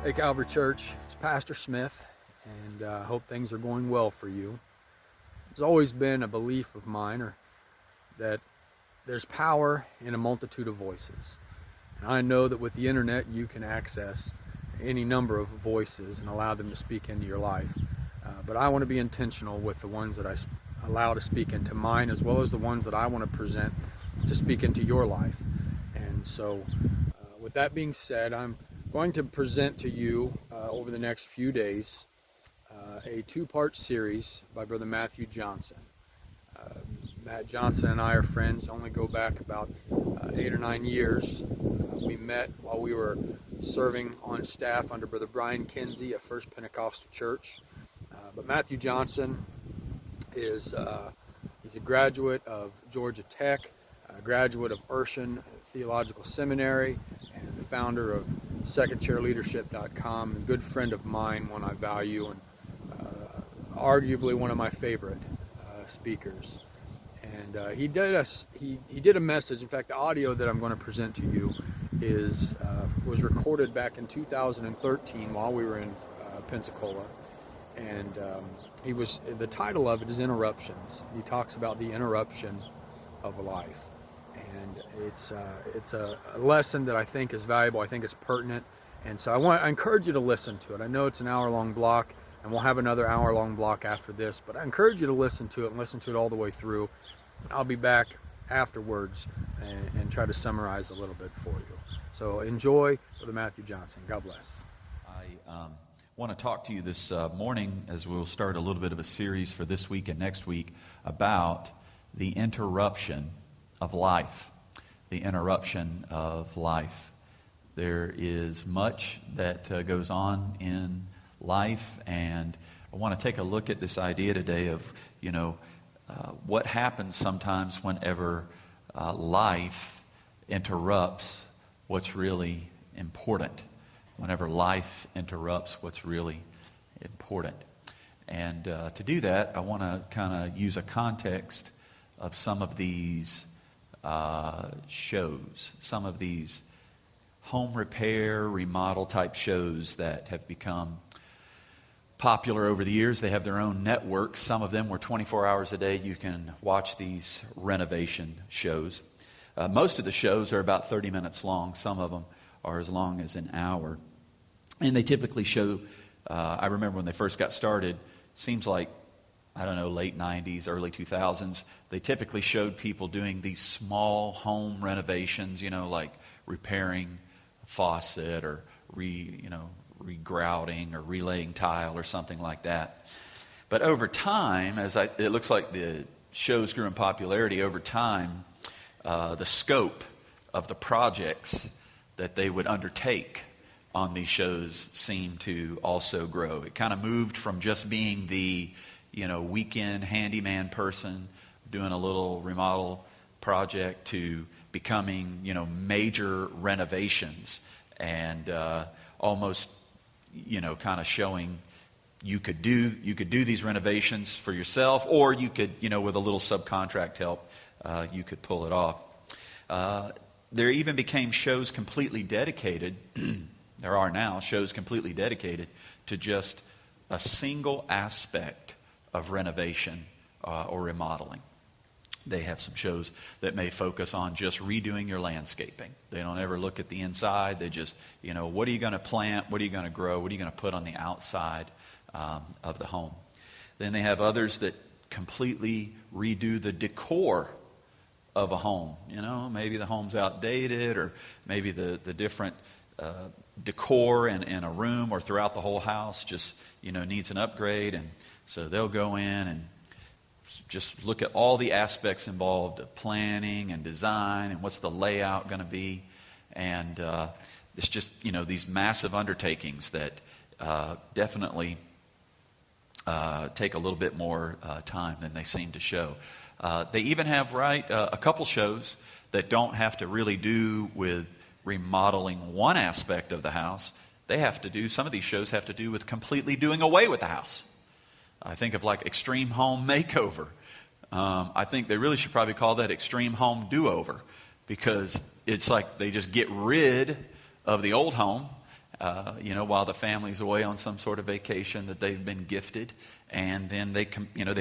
Hey Calvary Church, it's Pastor Smith, and I hope things are going well for you. There's always been a belief of mine that there's power in a multitude of voices. And I know that with the internet you can access any number of voices and allow them to speak into your life. But I want to be intentional with the ones that I allow to speak into mine, as well as the ones that I want to present to speak into your life. And so with that being said, I'm going to present to you over the next few days a two-part series by Brother Matthew Johnson. Matt Johnson and I are friends, only go back about 8 or 9 years. We met while we were serving on staff under Brother Brian Kinsey at First Pentecostal Church. But Matthew Johnson is he's a graduate of Georgia Tech, a graduate of Urshan Theological Seminary, and the founder of secondchairleadership.com, a good friend of mine, one I value, and arguably one of my favorite speakers. And he did a message. In fact, the audio that I'm going to present to you was recorded back in 2013 while we were in Pensacola, and the title of it is Interruptions. He talks about the interruption of life. And it's a lesson that I think is valuable. I think it's pertinent, and so I encourage you to listen to it. I know it's an hour-long block, and we'll have another hour-long block after this, but I encourage you to listen to it and listen to it all the way through. I'll be back afterwards and try to summarize a little bit for you. So enjoy Brother Matthew Johnson. God bless. I want to talk to you this morning, as we'll start a little bit of a series for this week and next week, about the interruption of life. The interruption of life. There is much that goes on in life, and I want to take a look at this idea today of, what happens sometimes whenever life interrupts what's really important. Whenever life interrupts what's really important. And to do that, I want to kind of use a context of some of these shows, some of these home repair, remodel type shows that have become popular over the years. They have their own networks. Some of them were 24 hours a day. You can watch these renovation shows. Most of the shows are about 30 minutes long. Some of them are as long as an hour. And they typically show, I remember when they first got started, seems like, late 90s, early 2000s, they typically showed people doing these small home renovations, like repairing a faucet or regrouting or relaying tile or something like that. But over time, it looks like the shows grew in popularity over time, the scope of the projects that they would undertake on these shows seemed to also grow. It kind of moved from just being the weekend handyman person doing a little remodel project to becoming, major renovations and almost, kind of showing you could do these renovations for yourself, or you could, with a little subcontract help, you could pull it off. There even became shows completely dedicated. There are now shows completely dedicated to just a single aspect of renovation or remodeling. They have some shows that may focus on just redoing your landscaping. They don't ever look at the inside. They just, what are you going to plant? What are you going to grow? What are you going to put on the outside of the home? Then they have others that completely redo the decor of a home. Maybe the home's outdated, or maybe the different decor in a room or throughout the whole house just, needs an upgrade. And so they'll go in and just look at all the aspects involved of planning and design and what's the layout going to be. And it's just, these massive undertakings that definitely take a little bit more time than they seem to show. They even have, a couple shows that don't have to really do with remodeling one aspect of the house. Some of these shows have to do with completely doing away with the house. I think of like Extreme Home Makeover. I think they really should probably call that Extreme Home Do-Over, because it's like they just get rid of the old home while the family's away on some sort of vacation that they've been gifted. And then they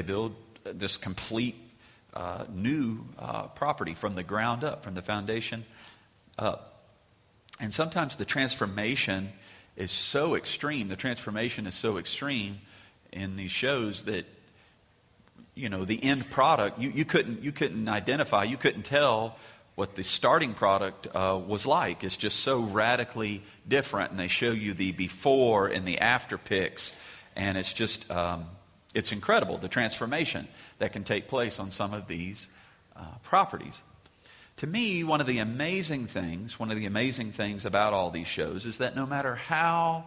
build this complete new property from the ground up, from the foundation up. And sometimes the transformation is so extreme. The transformation is so extreme in these shows that, the end product, you couldn't identify, you couldn't tell what the starting product was like. It's just so radically different. And they show you the before and the after pics. And it's just, it's incredible, the transformation that can take place on some of these properties. To me, one of the amazing things about all these shows is that no matter how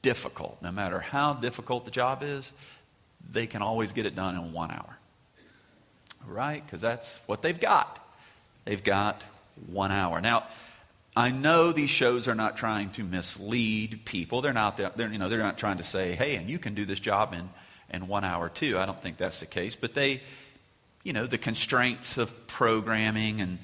difficult the job is, they can always get it done in 1 hour. Right? Because that's what they've got. They've got 1 hour. Now, I know these shows are not trying to mislead people. They're not not trying to say, hey, and you can do this job in 1 hour too. I don't think that's the case. But they, the constraints of programming and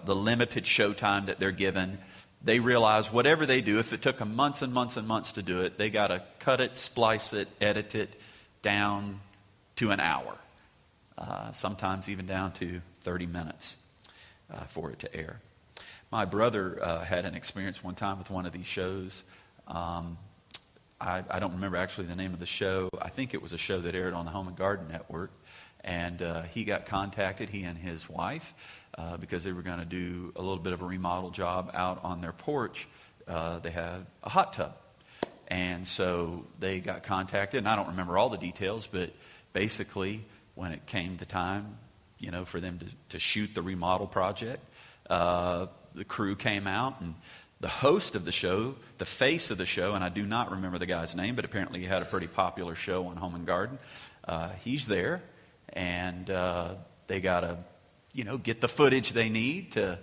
the limited showtime that they're given, they realize whatever they do, if it took them months and months and months to do it, they got to cut it, splice it, edit it down to an hour. Sometimes even down to 30 minutes for it to air. My brother had an experience one time with one of these shows. I don't remember actually the name of the show. I think it was a show that aired on the Home and Garden Network. And he got contacted, he and his wife, because they were going to do a little bit of a remodel job out on their porch. They had a hot tub. And so they got contacted, and I don't remember all the details, but basically when it came the time, for them to shoot the remodel project, the crew came out, and the host of the show, the face of the show, and I do not remember the guy's name, but apparently he had a pretty popular show on Home and Garden. He's there. And they got to, get the footage they need to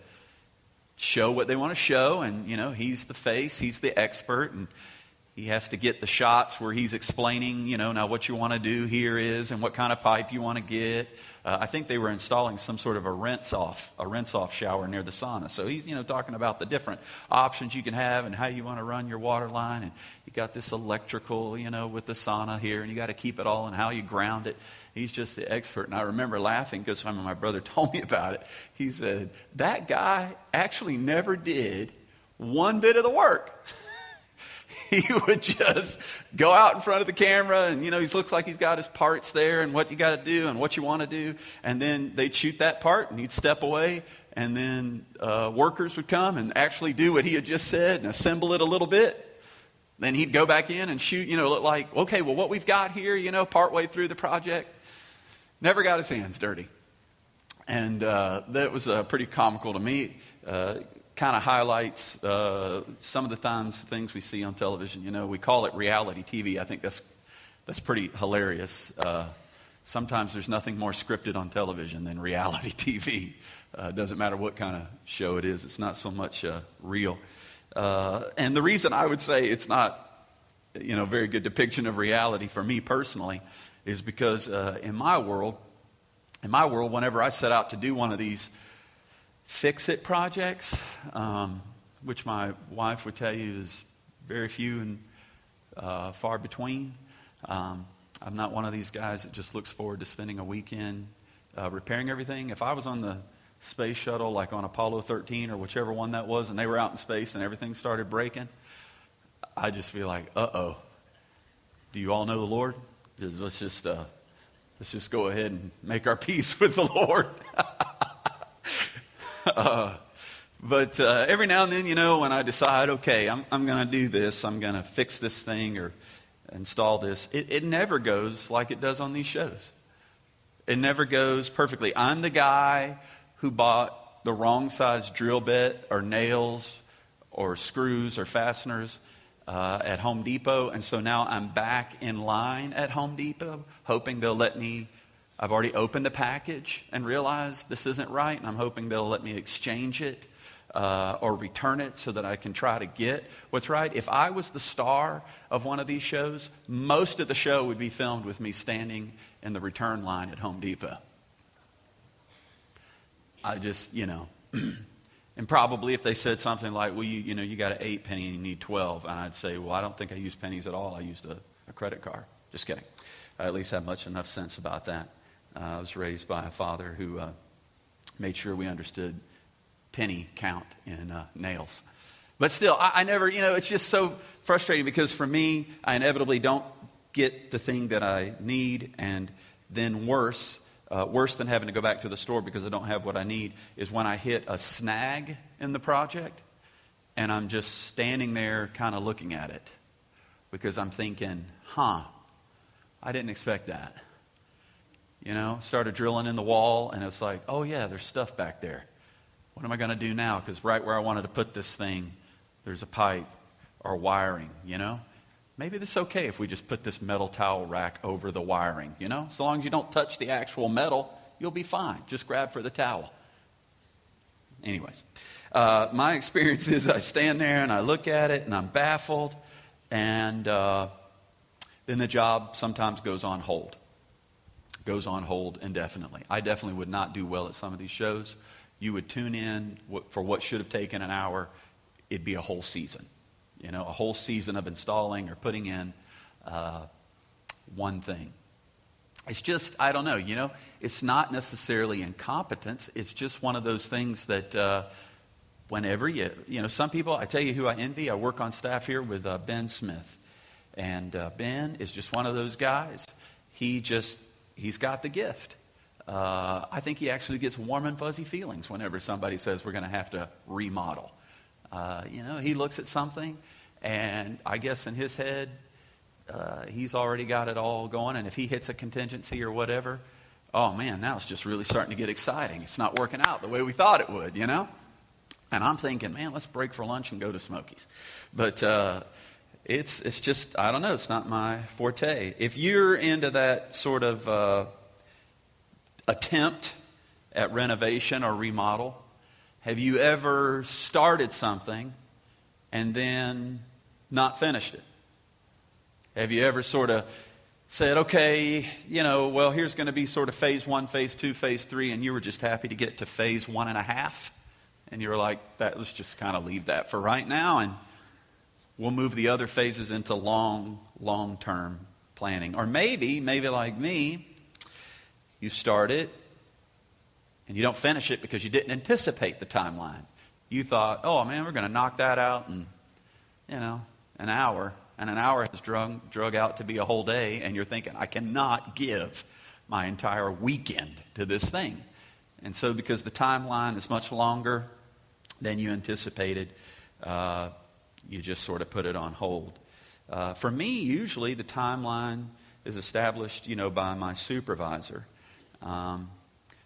show what they want to show. And, he's the face, he's the expert. And he has to get the shots where he's explaining, now what you want to do here is and what kind of pipe you want to get. I think they were installing some sort of a rinse-off shower near the sauna. So he's, talking about the different options you can have and how you want to run your water line. And you got this electrical, with the sauna here, and you got to keep it all and how you ground it. He's just the expert. And I remember laughing because my brother told me about it. He said, that guy actually never did one bit of the work. He would just go out in front of the camera and, he looks like he's got his parts there and what you got to do and what you want to do. And then they'd shoot that part and he'd step away. And then workers would come and actually do what he had just said and assemble it a little bit. Then he'd go back in and shoot, look like, okay, well, what we've got here, partway through the project. Never got his hands dirty. And that was pretty comical to me. Kind of highlights some of the things we see on television. We call it reality TV. I think that's pretty hilarious. Sometimes there's nothing more scripted on television than reality TV. It doesn't matter what kind of show it is. It's not so much real. And the reason I would say it's not, a very good depiction of reality for me personally is because in my world, whenever I set out to do one of these fix-it projects, which my wife would tell you is very few and far between. I'm not one of these guys that just looks forward to spending a weekend repairing everything. If I was on the space shuttle, like on Apollo 13 or whichever one that was, and they were out in space and everything started breaking, I'd just be like, uh-oh. Do you all know the Lord? Let's just go ahead and make our peace with the Lord. But every now and then, when I decide, okay, I'm going to do this, I'm going to fix this thing or install this, it never goes like it does on these shows. It never goes perfectly. I'm the guy who bought the wrong size drill bit or nails or screws or fasteners at Home Depot, and so now I'm back in line at Home Depot, hoping they'll let me. I've already opened the package and realized this isn't right, and I'm hoping they'll let me exchange it or return it so that I can try to get what's right. If I was the star of one of these shows, most of the show would be filmed with me standing in the return line at Home Depot. I just, in And probably if they said something like, well, you got an 8 penny and you need 12, and I'd say, well, I don't think I used pennies at all. I used a credit card. Just kidding. I at least have enough sense about that. I was raised by a father who made sure we understood penny count in nails. But still, I never, it's just so frustrating because for me, I inevitably don't get the thing that I need, and then worse than having to go back to the store because I don't have what I need, is when I hit a snag in the project and I'm just standing there kind of looking at it because I'm thinking, I didn't expect that. Started drilling in the wall and it's like, oh yeah, there's stuff back there. What am I going to do now? Because right where I wanted to put this thing, there's a pipe or wiring, Maybe it's okay if we just put this metal towel rack over the wiring, As long as you don't touch the actual metal, you'll be fine. Just grab for the towel. Anyways, my experience is I stand there and I look at it and I'm baffled. And then the job sometimes goes on hold. Goes on hold indefinitely. I definitely would not do well at some of these shows. You would tune in for what should have taken an hour. It'd be a whole season. A whole season of installing or putting in one thing. It's just, I don't know, it's not necessarily incompetence. It's just one of those things that whenever some people, I tell you who I envy. I work on staff here with Ben Smith. And Ben is just one of those guys. He's got the gift. I think he actually gets warm and fuzzy feelings whenever somebody says we're going to have to remodel. He looks at something, and I guess in his head, he's already got it all going. And if he hits a contingency or whatever, oh man, now it's just really starting to get exciting. It's not working out the way we thought it would, And I'm thinking, man, let's break for lunch and go to Smokies. But it's just, I don't know, it's not my forte. If you're into that sort of attempt at renovation or remodel, have you ever started something and then not finished it? Have you ever sort of said, okay, well, here's going to be sort of phase 1, phase 2, phase 3, and you were just happy to get to phase 1.5? And you were like, let's just kind of leave that for right now, and we'll move the other phases into long-term planning. Or maybe like me, you start it, and you don't finish it because you didn't anticipate the timeline. You thought, oh man, we're going to knock that out in, an hour. And an hour has drug out to be a whole day. And you're thinking, I cannot give my entire weekend to this thing. And so because the timeline is much longer than you anticipated, you just sort of put it on hold. For me, usually the timeline is established, by my supervisor.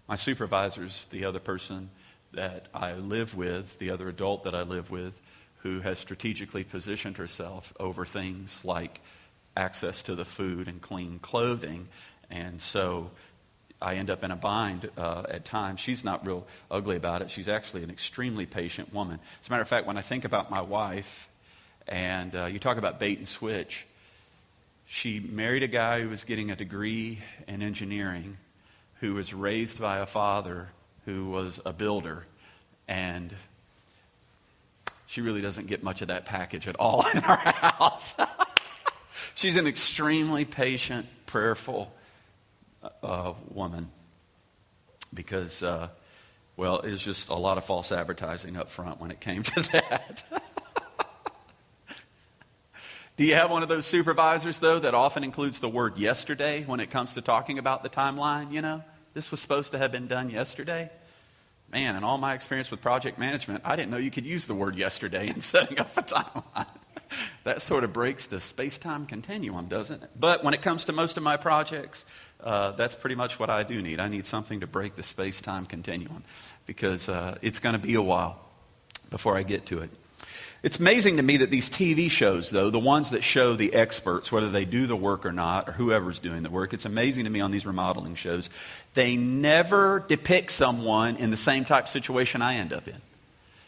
My supervisor's the other person that I live with, the other adult that I live with, who has strategically positioned herself over things like access to the food and clean clothing. And so I end up in a bind at times. She's not real ugly about it. She's actually an extremely patient woman. As a matter of fact, when I think about my wife, and you talk about bait and switch, she married a guy who was getting a degree in engineering, who was raised by a father who was a builder, and she really doesn't get much of that package at all in our house. She's an extremely patient, prayerful woman because, it's just a lot of false advertising up front when it came to that. Do you have one of those supervisors, though, that often includes the word yesterday when it comes to talking about the timeline? This was supposed to have been done yesterday. Man, in all my experience with project management, I didn't know you could use the word yesterday in setting up a timeline. That sort of breaks the space-time continuum, doesn't it? But when it comes to most of my projects, that's pretty much what I do need. I need something to break the space-time continuum because it's going to be a while before I get to it. It's amazing to me that these TV shows, though, the ones that show the experts, whether they do the work or not, or whoever's doing the work, it's amazing to me on these remodeling shows, they never depict someone in the same type of situation I end up in.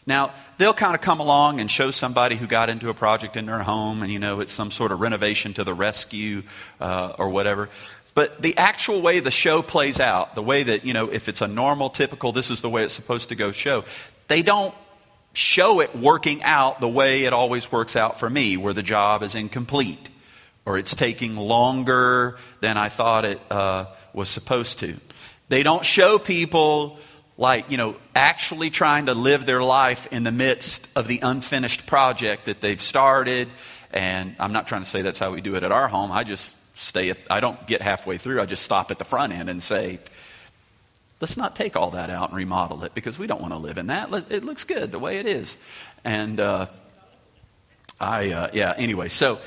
Now, they'll kind of come along and show somebody who got into a project in their home, and it's some sort of renovation to the rescue or whatever. But the actual way the show plays out, the way that, if it's a normal, typical, this is the way it's supposed to go show, they don't show it working out the way it always works out for me, where the job is incomplete or it's taking longer than I thought it was supposed to. They don't show people actually trying to live their life in the midst of the unfinished project that they've started. And I'm not trying to say that's how we do it at our home. I just I don't get halfway through. I just stop at the front end and say, let's not take all that out and remodel it, because we don't want to live in that. It looks good the way it is. And anyway, so,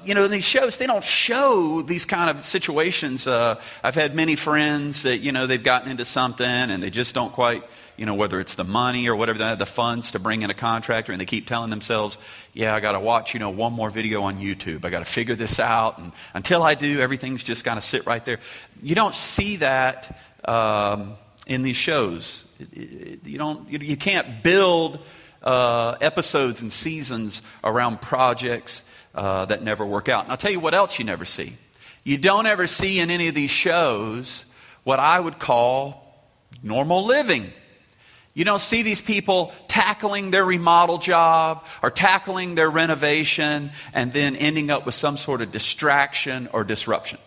these shows, they don't show these kind of situations. I've had many friends that, they've gotten into something and they just don't quite, whether it's the money or whatever, they have the funds to bring in a contractor, and they keep telling themselves, I got to watch, one more video on YouTube. I got to figure this out. And until I do, everything's just going to sit right there. You don't see that in these shows. You can't build episodes and seasons around projects that never work out. And I'll tell you what else you never see. You don't ever see in any of these shows what I would call normal living. You don't see these people tackling their remodel job or tackling their renovation and then ending up with some sort of distraction or disruption.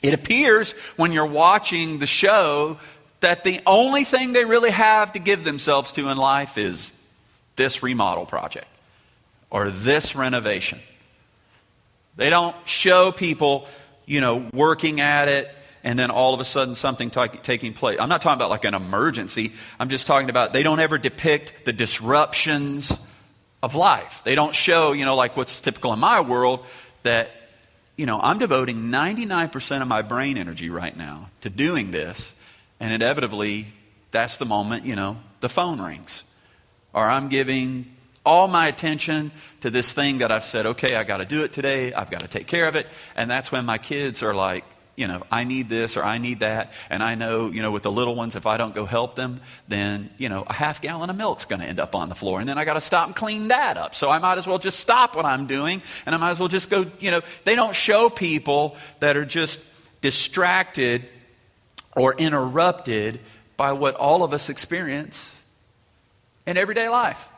It appears when you're watching the show that the only thing they really have to give themselves to in life is this remodel project or this renovation. They don't show people, working at it and then all of a sudden something taking place. I'm not talking about like an emergency. I'm just talking about they don't ever depict the disruptions of life. They don't show, like what's typical in my world, that, I'm devoting 99% of my brain energy right now to doing this. And inevitably, that's the moment, the phone rings. Or I'm giving all my attention to this thing that I've said, okay, I got to do it today. I've got to take care of it. And that's when my kids are like, I need this or I need that. And I know, with the little ones, if I don't go help them, then, a half gallon of milk's going to end up on the floor. And then I got to stop and clean that up. So I might as well just stop what I'm doing. And I might as well just go, they don't show people that are just distracted or interrupted by what all of us experience in everyday life.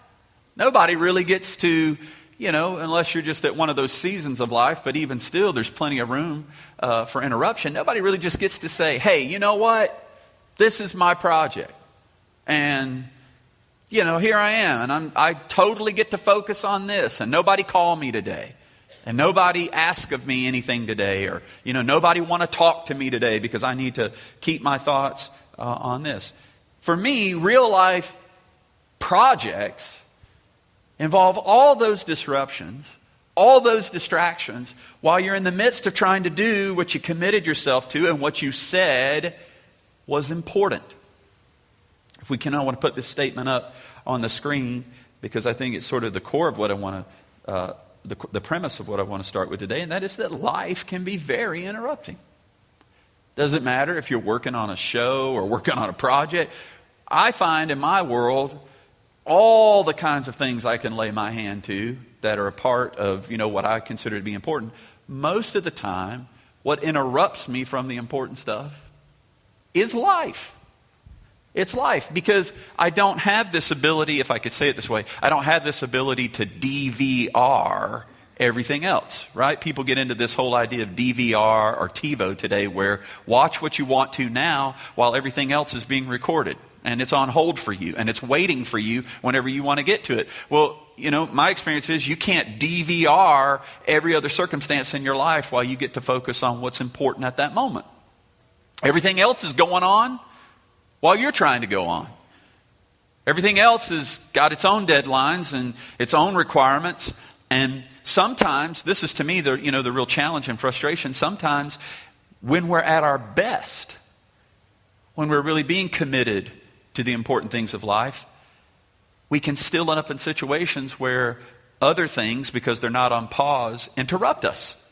Nobody really gets to, unless you're just at one of those seasons of life, but even still, there's plenty of room for interruption. Nobody really just gets to say, hey, you know what? This is my project. And, here I am. And I totally get to focus on this. And nobody called me today. And nobody asked of me anything today. Or, nobody want to talk to me today because I need to keep my thoughts on this. For me, real life projects involve all those disruptions, all those distractions, while you're in the midst of trying to do what you committed yourself to and what you said was important. If we can, I want to put this statement up on the screen because I think it's sort of the core of what I want to, the premise of what I want to start with today, and that is that life can be very interrupting. Doesn't matter if you're working on a show or working on a project. I find in my world all the kinds of things I can lay my hand to that are a part of, what I consider to be important. Most of the time, what interrupts me from the important stuff is life. It's life, because I don't have this ability, if I could say it this way, I don't have this ability to DVR everything else, right? People get into this whole idea of DVR or TiVo today, where watch what you want to now while everything else is being recorded. And it's on hold for you, and it's waiting for you whenever you want to get to it. Well, my experience is you can't DVR every other circumstance in your life while you get to focus on what's important at that moment. Everything else is going on while you're trying to go on. Everything else has got its own deadlines and its own requirements. And sometimes, this is to me the real challenge and frustration, sometimes when we're at our best, when we're really being committed to the important things of life, we can still end up in situations where other things, because they're not on pause, interrupt us.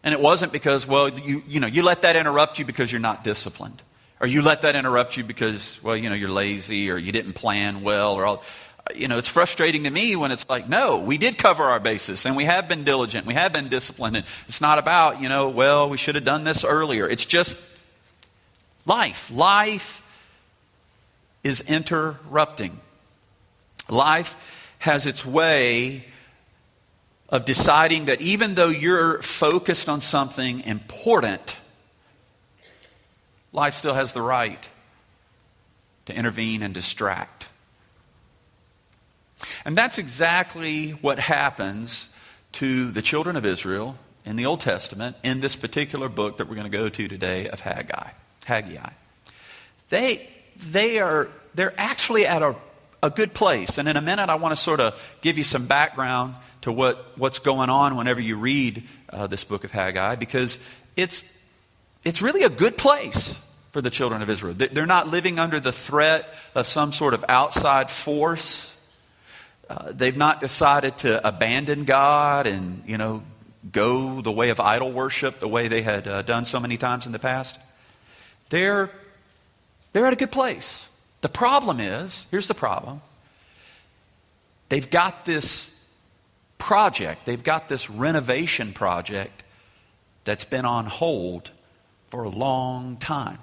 And it wasn't because, you let that interrupt you because you're not disciplined. Or you let that interrupt you because, you're lazy or you didn't plan well or all. It's frustrating to me when it's like, no, we did cover our bases and we have been diligent. We have been disciplined. And it's not about, we should have done this earlier. It's just life. Life is interrupting. Life has its way of deciding that even though you're focused on something important, life still has the right to intervene and distract. And that's exactly what happens to the children of Israel in the Old Testament in this particular book that we're going to go to today of Haggai. They're actually at a good place. And in a minute, I want to sort of give you some background to what's going on whenever you read this book of Haggai, because it's really a good place for the children of Israel. They're not living under the threat of some sort of outside force. They've not decided to abandon God and, go the way of idol worship the way they had done so many times in the past. They're at a good place. The problem is, here's the problem. They've got this project, they've got this renovation project that's been on hold for a long time.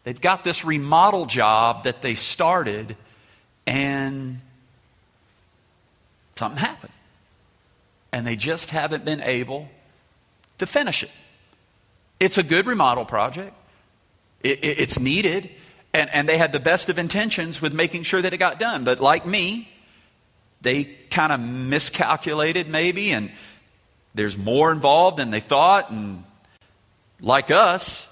They've got this remodel job that they started, and something happened. And they just haven't been able to finish it. It's a good remodel project. It's needed. And they had the best of intentions with making sure that it got done. But like me, they kind of miscalculated maybe, and there's more involved than they thought. And like us,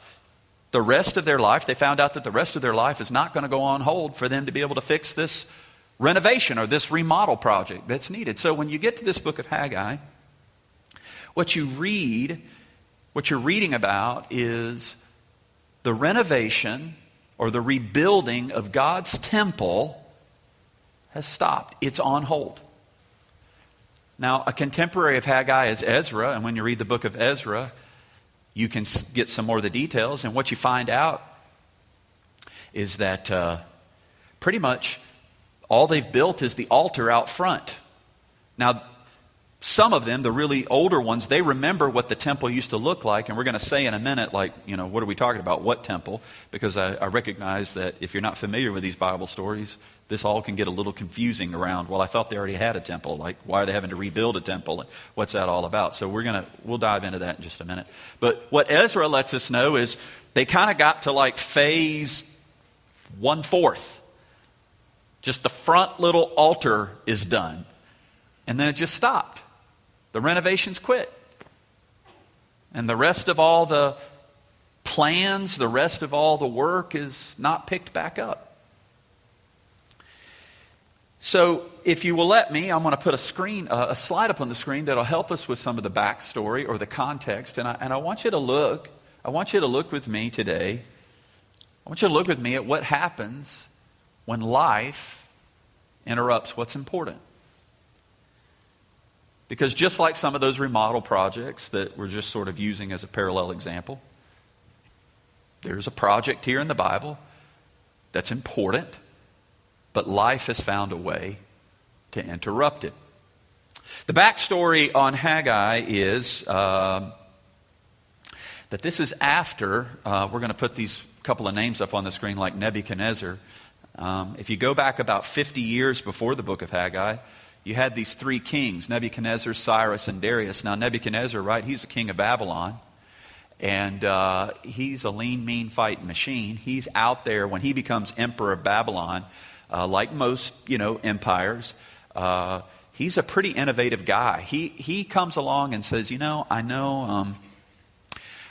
the rest of their life, they found out that the rest of their life is not going to go on hold for them to be able to fix this renovation or this remodel project that's needed. So when you get to this book of Haggai, what you're reading about is the renovation or the rebuilding of God's temple has stopped. It's on hold. Now, a contemporary of Haggai is Ezra, and when you read the book of Ezra, you can get some more of the details, and what you find out is that pretty much all they've built is the altar out front. Now, some of them, the really older ones, they remember what the temple used to look like. And we're going to say in a minute, what are we talking about? What temple? Because I recognize that if you're not familiar with these Bible stories, this all can get a little confusing around, well, I thought they already had a temple. Like, why are they having to rebuild a temple? What's that all about? So we'll dive into that in just a minute. But what Ezra lets us know is they kind of got to phase 1/4. Just the front little altar is done. And then it just stopped. The renovations quit. And the rest of all the plans, the rest of all the work is not picked back up. So if you will let me, I'm going to put a slide up on the screen that'll help us with some of the backstory or the context. And I want you to look. I want you to look with me today. I want you to look with me at what happens when life interrupts what's important. Because just like some of those remodel projects that we're just sort of using as a parallel example, there's a project here in the Bible that's important, but life has found a way to interrupt it. The backstory on Haggai is that this is after, we're going to put these couple of names up on the screen like Nebuchadnezzar. If you go back about 50 years before the book of Haggai, you had these three kings, Nebuchadnezzar, Cyrus, and Darius. Now Nebuchadnezzar, right, he's the king of Babylon. And he's a lean, mean fighting machine. He's out there when he becomes emperor of Babylon, like most, empires. He's a pretty innovative guy. He comes along and says, I know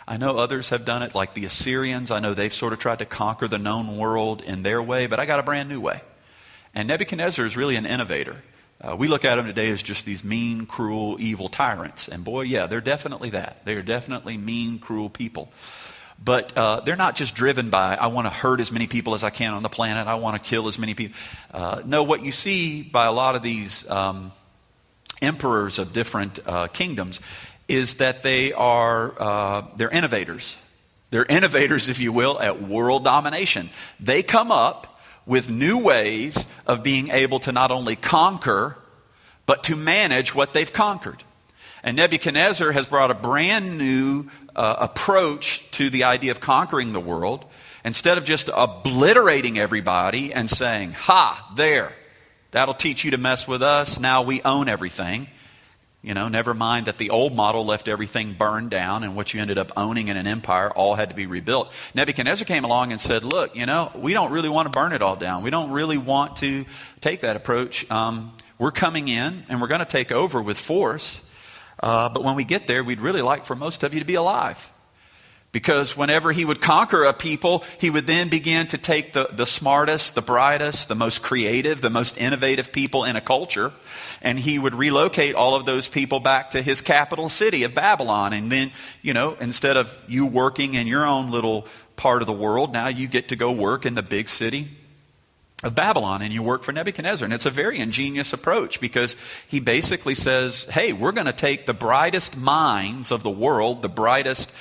others have done it, like the Assyrians. I know they've sort of tried to conquer the known world in their way, but I got a brand new way. And Nebuchadnezzar is really an innovator. We look at them today as just these mean, cruel, evil tyrants. And boy, yeah, they're definitely that. They're definitely mean, cruel people. But they're not just driven by, I want to hurt as many people as I can on the planet. I want to kill as many people. No, what you see by a lot of these emperors of different kingdoms is that they're innovators. They're innovators, if you will, at world domination. They come up with new ways of being able to not only conquer, but to manage what they've conquered. And Nebuchadnezzar has brought a brand new approach to the idea of conquering the world. Instead of just obliterating everybody and saying, ha, there, That'll teach you to mess with us. Now we own everything. Never mind that the old model left everything burned down, and what you ended up owning in an empire all had to be rebuilt. Nebuchadnezzar came along and said, look, we don't really want to burn it all down. We don't really want to take that approach. We're coming in, and we're going to take over with force. But when we get there, we'd really like for most of you to be alive. Because whenever he would conquer a people, he would then begin to take the smartest, the brightest, the most creative, the most innovative people in a culture, and he would relocate all of those people back to his capital city of Babylon. And then, instead of you working in your own little part of the world, now you get to go work in the big city of Babylon, and you work for Nebuchadnezzar. And it's a very ingenious approach, because he basically says, hey, we're going to take the brightest minds of the world, the brightest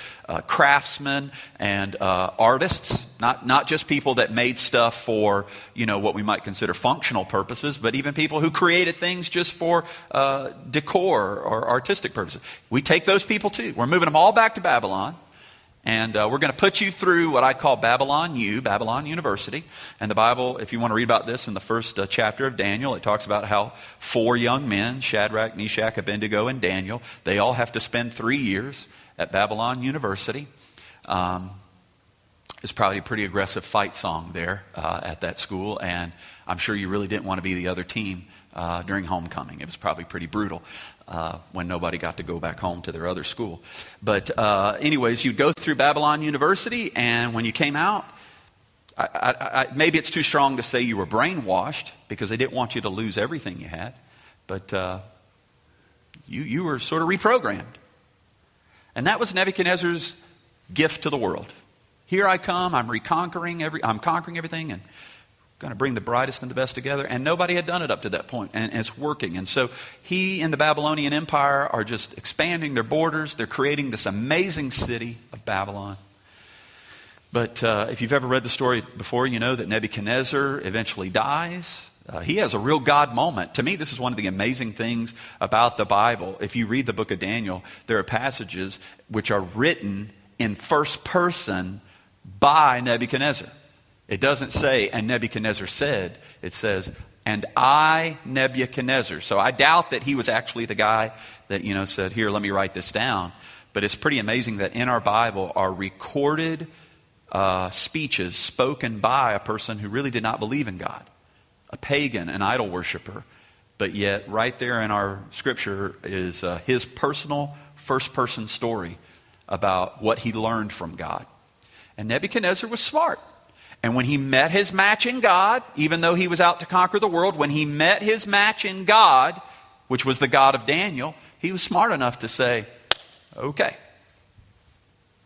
craftsmen and artists, not just people that made stuff for, what we might consider functional purposes, but even people who created things just for decor or artistic purposes. We take those people too. We're moving them all back to Babylon. And we're going to put you through what I call Babylon University. And the Bible, if you want to read about this in the first chapter of Daniel, it talks about how 4 young men, Shadrach, Meshach, Abednego, and Daniel, they all have to spend 3 years at Babylon University. It's probably a pretty aggressive fight song there at that school. And I'm sure you really didn't want to be the other team during homecoming. It was probably pretty brutal. When nobody got to go back home to their other school. But anyways, you'd go through Babylon University, and when you came out, maybe it's too strong to say you were brainwashed, because they didn't want you to lose everything you had. But you were sort of reprogrammed. And that was Nebuchadnezzar's gift to the world. Here I come, I'm conquering everything, and going to bring the brightest and the best together. And nobody had done it up to that point, and it's working. And so he and the Babylonian Empire are just expanding their borders. They're creating this amazing city of Babylon. But if you've ever read the story before, you know that Nebuchadnezzar eventually dies. He has a real God moment. To me, this is one of the amazing things about the Bible. If you read the book of Daniel, there are passages which are written in first person by Nebuchadnezzar. It doesn't say, and Nebuchadnezzar said. It says, and I, Nebuchadnezzar. So I doubt that he was actually the guy that, said, here, let me write this down. But it's pretty amazing that in our Bible are recorded speeches spoken by a person who really did not believe in God, a pagan, an idol worshiper. But yet, right there in our scripture is his personal first-person story about what he learned from God. And Nebuchadnezzar was smart. And when he met his match in God, even though he was out to conquer the world, when he met his match in God, which was the God of Daniel, he was smart enough to say, okay,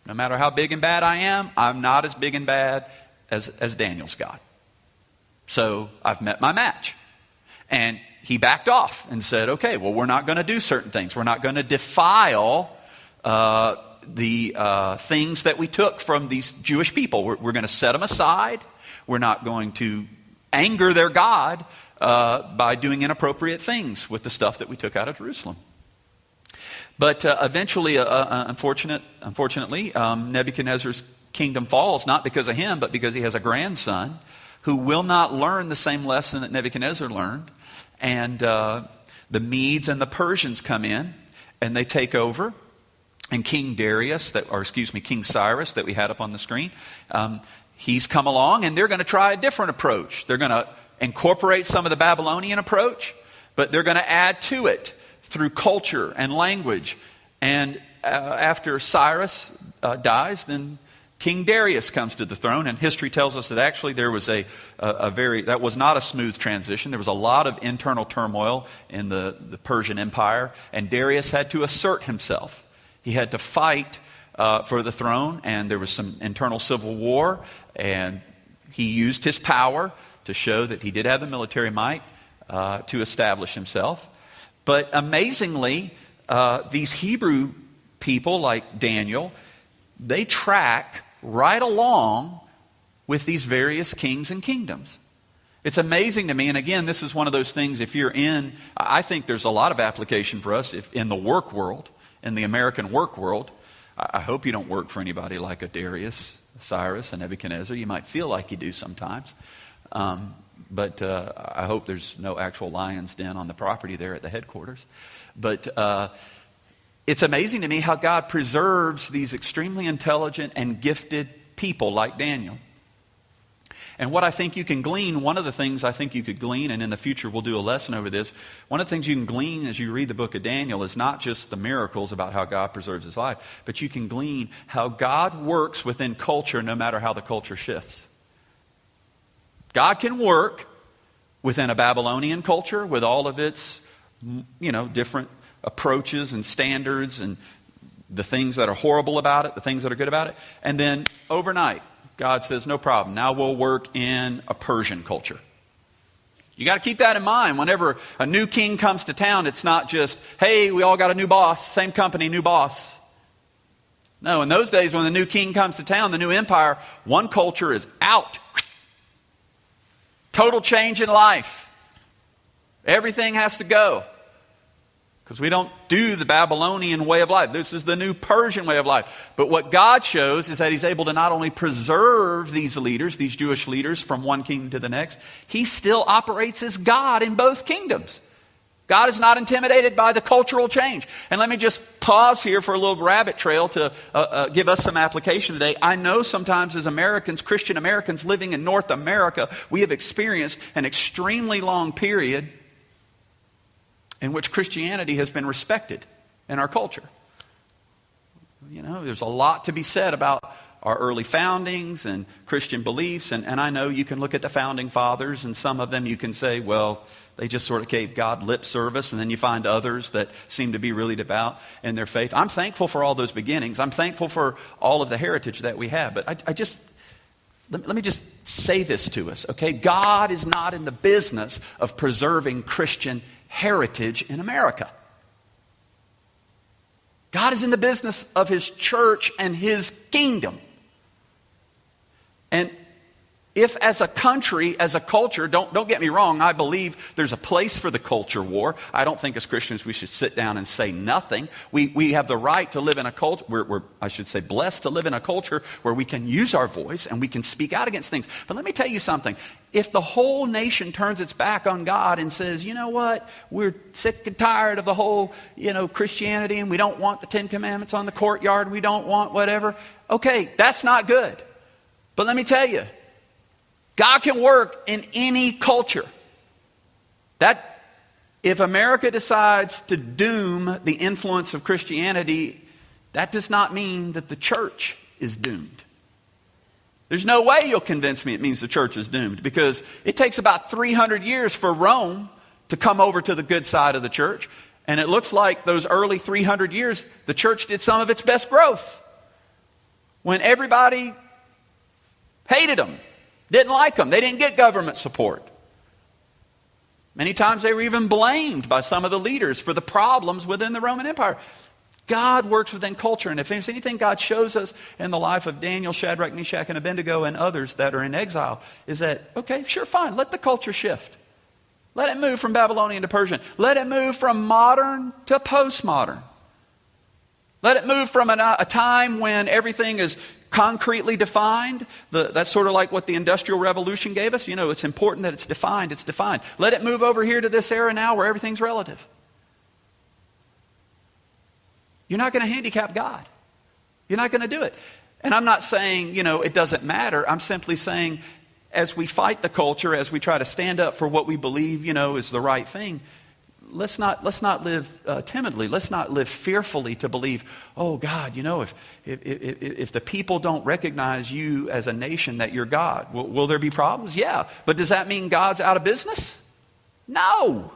no matter how big and bad I am, I'm not as big and bad as Daniel's God. So I've met my match. And he backed off and said, okay, well, we're not going to do certain things. We're not going to defile the things that we took from these Jewish people. We're going to set them aside. We're not going to anger their God by doing inappropriate things with the stuff that we took out of Jerusalem. But eventually, unfortunately, Nebuchadnezzar's kingdom falls, not because of him, but because he has a grandson who will not learn the same lesson that Nebuchadnezzar learned. And the Medes and the Persians come in, and they take over. And King Cyrus that we had up on the screen, he's come along, and they're going to try a different approach. They're going to incorporate some of the Babylonian approach, but they're going to add to it through culture and language. And after Cyrus dies, then King Darius comes to the throne, and history tells us that actually there was that was not a smooth transition. There was a lot of internal turmoil in the Persian Empire, and Darius had to assert himself. He had to fight for the throne, and there was some internal civil war, and he used his power to show that he did have the military might to establish himself. But amazingly, these Hebrew people like Daniel, they track right along with these various kings and kingdoms. It's amazing to me, and again, this is one of those things, I think there's a lot of application for us in the work world. In the American work world, I hope you don't work for anybody like a Darius, Cyrus, and Nebuchadnezzar. You might feel like you do sometimes. But I hope there's no actual lion's den on the property there at the headquarters. But it's amazing to me how God preserves these extremely intelligent and gifted people like Daniel. And what I think you can glean, one of the things I think you could glean, and in the future we'll do a lesson over this, one of the things you can glean as you read the book of Daniel is not just the miracles about how God preserves his life, but you can glean how God works within culture no matter how the culture shifts. God can work within a Babylonian culture with all of its, different approaches and standards and the things that are horrible about it, the things that are good about it. And then overnight, God says, no problem. Now we'll work in a Persian culture. You got to keep that in mind. Whenever a new king comes to town, it's not just, hey, we all got a new boss, same company, new boss. No, in those days when the new king comes to town, the new empire, one culture is out. Total change in life. Everything has to go. Because we don't do the Babylonian way of life. This is the new Persian way of life. But what God shows is that he's able to not only preserve these leaders, these Jewish leaders, from one kingdom to the next, he still operates as God in both kingdoms. God is not intimidated by the cultural change. And let me just pause here for a little rabbit trail to give us some application today. I know sometimes as Americans, Christian Americans living in North America, we have experienced an extremely long period in which Christianity has been respected in our culture. There's a lot to be said about our early foundings and Christian beliefs. And I know you can look at the founding fathers, and some of them you can say, well, they just sort of gave God lip service. And then you find others that seem to be really devout in their faith. I'm thankful for all those beginnings. I'm thankful for all of the heritage that we have. But let me just say this to us, okay? God is not in the business of preserving Christian heritage in America. God is in the business of his church and his kingdom. And if as a country, as a culture, don't get me wrong, I believe there's a place for the culture war. I don't think as Christians we should sit down and say nothing. We have the right to live in a culture, we're blessed to live in a culture where we can use our voice and we can speak out against things. But let me tell you something. If the whole nation turns its back on God and says, you know what, we're sick and tired of the whole, Christianity, and we don't want the 10 Commandments on the courtyard, and we don't want whatever, okay, that's not good. But let me tell you, God can work in any culture. That if America decides to doom the influence of Christianity, that does not mean that the church is doomed. There's no way you'll convince me it means the church is doomed, because it takes about 300 years for Rome to come over to the good side of the church. And it looks like those early 300 years, the church did some of its best growth. When everybody hated them. Didn't like them. They didn't get government support. Many times they were even blamed by some of the leaders for the problems within the Roman Empire. God works within culture. And if there's anything God shows us in the life of Daniel, Shadrach, Meshach, and Abednego and others that are in exile is that, okay, sure, fine. Let the culture shift. Let it move from Babylonian to Persian. Let it move from modern to postmodern. Let it move from a time when everything is concretely defined. That's sort of like what the Industrial Revolution gave us. It's important that it's defined. It's defined. Let it move over here to this era now where everything's relative. You're not going to handicap God. You're not going to do it. And I'm not saying, it doesn't matter. I'm simply saying as we fight the culture, as we try to stand up for what we believe, is the right thing, let's not live timidly. Let's not live fearfully to believe, oh God, if the people don't recognize you as a nation that you're God, will there be problems? Yeah. But does that mean God's out of business? No.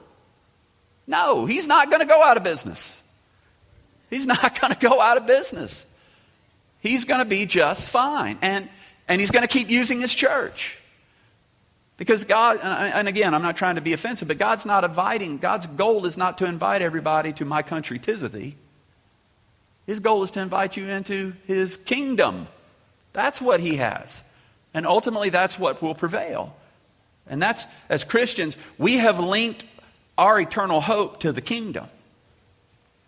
No, he's not going to go out of business. He's not going to go out of business. He's going to be just fine. And he's going to keep using his church. Because God, and again, I'm not trying to be offensive, but God's goal is not to invite everybody to my country, 'tis of thee. His goal is to invite you into his kingdom. That's what he has. And ultimately, that's what will prevail. And that's, as Christians, we have linked our eternal hope to the kingdom,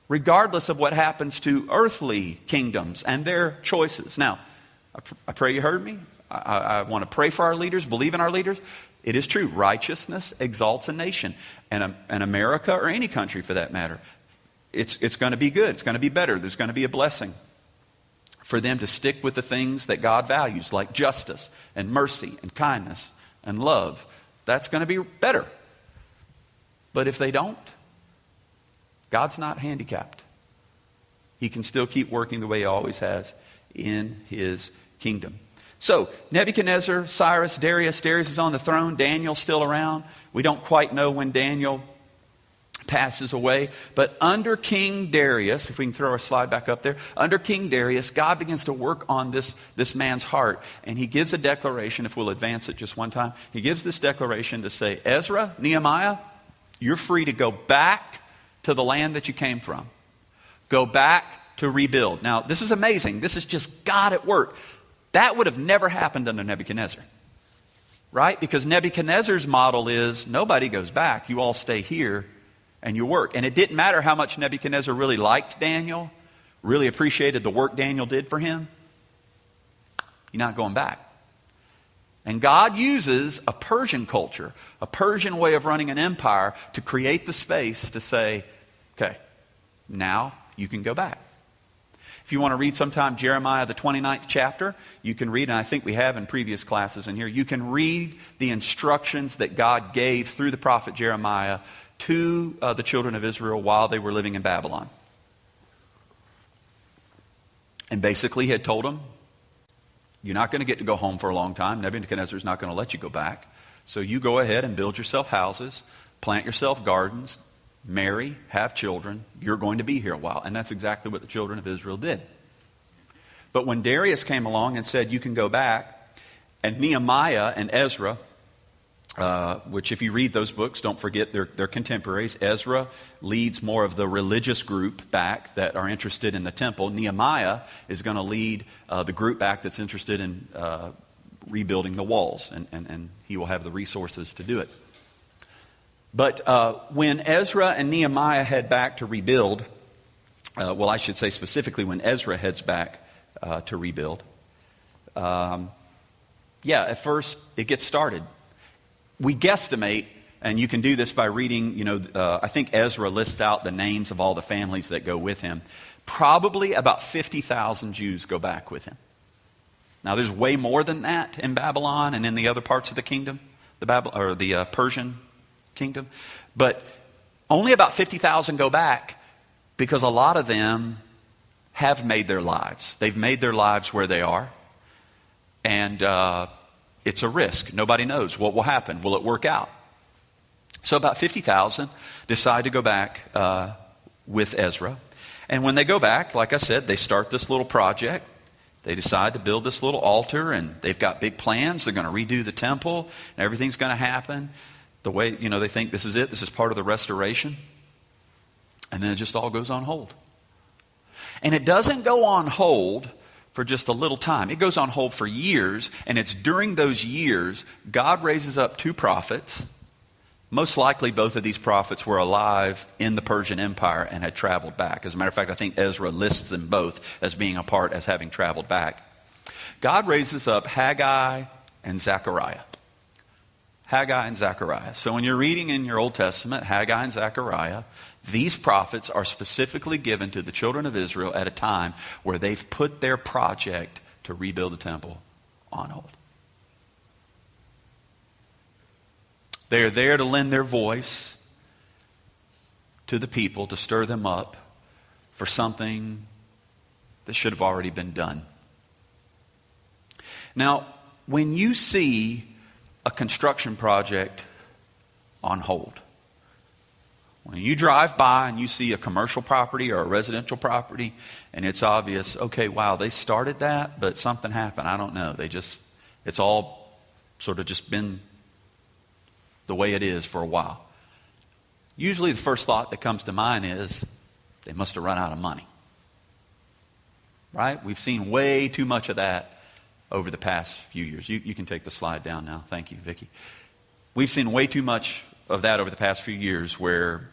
regardless of what happens to earthly kingdoms and their choices. Now, I pray you heard me. I want to pray for our leaders, believe in our leaders. It is true. Righteousness exalts a nation. And America, or any country for that matter, it's going to be good. It's going to be better. There's going to be a blessing for them to stick with the things that God values, like justice and mercy and kindness and love. That's going to be better. But if they don't, God's not handicapped. He can still keep working the way he always has in his kingdom. So, Nebuchadnezzar, Cyrus, Darius is on the throne. Daniel's still around. We don't quite know when Daniel passes away. But under King Darius, if we can throw our slide back up there, under King Darius, God begins to work on this man's heart. And he gives a declaration, if we'll advance it just one time. He gives this declaration to say, Ezra, Nehemiah, you're free to go back to the land that you came from. Go back to rebuild. Now, this is amazing. This is just God at work. That would have never happened under Nebuchadnezzar. Right? Because Nebuchadnezzar's model is nobody goes back. You all stay here and you work. And it didn't matter how much Nebuchadnezzar really liked Daniel, really appreciated the work Daniel did for him. You're not going back. And God uses a Persian culture, a Persian way of running an empire to create the space to say, okay, now you can go back. If you want to read sometime Jeremiah, the 29th chapter, you can read, and I think we have in previous classes in here, you can read the instructions that God gave through the prophet Jeremiah to the children of Israel while they were living in Babylon. And basically he had told them, you're not going to get to go home for a long time. Nebuchadnezzar's not going to let you go back. So you go ahead and build yourself houses, plant yourself gardens, marry, have children. You're going to be here a while. And that's exactly what the children of Israel did. But when Darius came along and said, you can go back, and Nehemiah and Ezra, which if you read those books, don't forget they're contemporaries. Ezra leads more of the religious group back that are interested in the temple. Nehemiah is going to lead the group back that's interested in rebuilding the walls, and he will have the resources to do it. But when Ezra and Nehemiah head back to rebuild, I should say specifically when Ezra heads back to rebuild, at first it gets started. We guesstimate, and you can do this by reading, I think Ezra lists out the names of all the families that go with him. Probably about 50,000 Jews go back with him. Now there's way more than that in Babylon and in the other parts of the kingdom, the Persian kingdom. But only about 50,000 go back because a lot of them have made their lives. They've made their lives where they are. And it's a risk. Nobody knows what will happen. Will it work out? So about 50,000 decide to go back with Ezra. And when they go back, like I said, they start this little project. They decide to build this little altar, and they've got big plans. They're going to redo the temple, and everything's going to happen the way, they think this is it. This is part of the restoration. And then it just all goes on hold. And it doesn't go on hold for just a little time. It goes on hold for years, and it's during those years God raises up two prophets. Most likely both of these prophets were alive in the Persian Empire and had traveled back. As a matter of fact, I think Ezra lists them both as being a part, as having traveled back. God raises up Haggai and Zechariah. Haggai and Zechariah. So when you're reading in your Old Testament, Haggai and Zechariah, these prophets are specifically given to the children of Israel at a time where they've put their project to rebuild the temple on hold. They are there to lend their voice to the people, to stir them up for something that should have already been done. Now, when you see a construction project on hold, when you drive by and you see a commercial property or a residential property and it's obvious, okay, wow, they started that, but something happened. I don't know. It's all sort of just been the way it is for a while. Usually the first thought that comes to mind is they must have run out of money. Right? We've seen way too much of that over the past few years. You can take the slide down now. Thank you, Vicki. We've seen way too much of that over the past few years where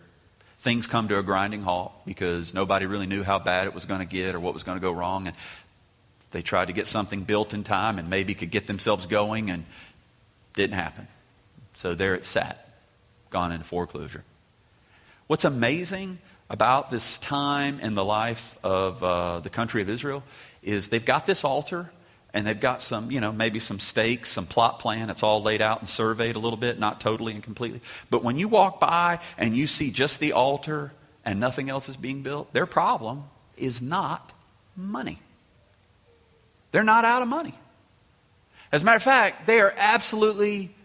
things come to a grinding halt because nobody really knew how bad it was going to get or what was going to go wrong. And they tried to get something built in time and maybe could get themselves going, and didn't happen. So there it sat, gone into foreclosure. What's amazing about this time in the life of the country of Israel is they've got this altar, and they've got some, maybe some stakes, some plot plan. It's all laid out and surveyed a little bit, not totally and completely. But when you walk by and you see just the altar and nothing else is being built, their problem is not money. They're not out of money. As a matter of fact, they are absolutely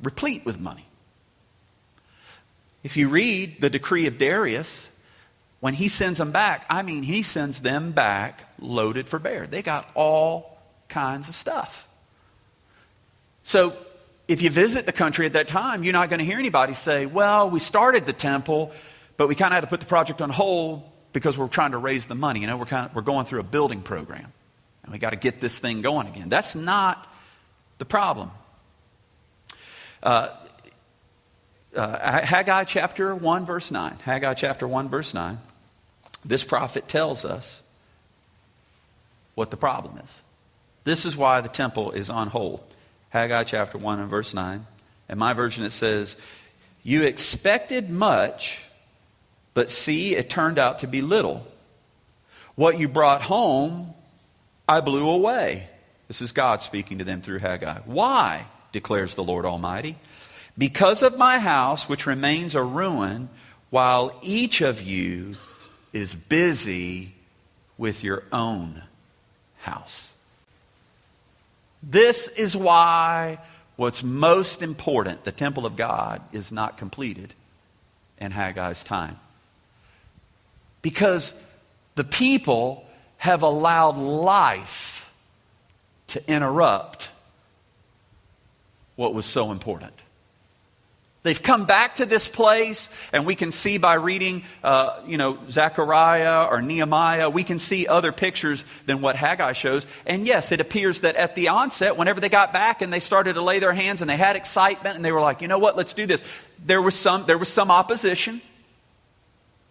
replete with money. If you read the decree of Darius, when he sends them back, he sends them back loaded for bear. They got all kinds of stuff. So if you visit the country at that time, you're not going to hear anybody say, well, we started the temple, but we kind of had to put the project on hold because we're trying to raise the money. We're going through a building program, and we got to get this thing going again. That's not the problem. Haggai chapter 1, verse 9. Haggai chapter 1, verse 9. This prophet tells us what the problem is. This is why the temple is on hold. Haggai chapter 1 and verse 9. In my version it says, you expected much, but see, it turned out to be little. What you brought home, I blew away. This is God speaking to them through Haggai. Why, declares the Lord Almighty? Because of my house, which remains a ruin, while each of you is busy with your own house. This is why what's most important, the temple of God, is not completed in Haggai's time. Because the people have allowed life to interrupt what was so important. They've come back to this place, and we can see by reading, Zechariah or Nehemiah, we can see other pictures than what Haggai shows. And yes, it appears that at the onset, whenever they got back and they started to lay their hands and they had excitement and they were like, you know what, let's do this. There was some opposition.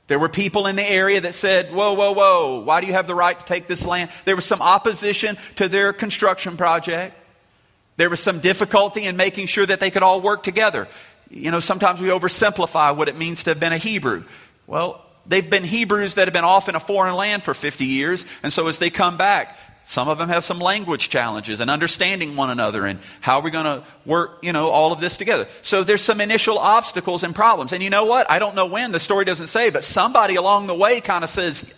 There were people in the area that said, whoa, why do you have the right to take this land? There was some opposition to their construction project. There was some difficulty in making sure that they could all work together. Sometimes we oversimplify what it means to have been a Hebrew. Well, they've been Hebrews that have been off in a foreign land for 50 years. And so as they come back, some of them have some language challenges and understanding one another and how are we going to work, all of this together. So there's some initial obstacles and problems. And you know what? I don't know when, the story doesn't say, but somebody along the way kind of says,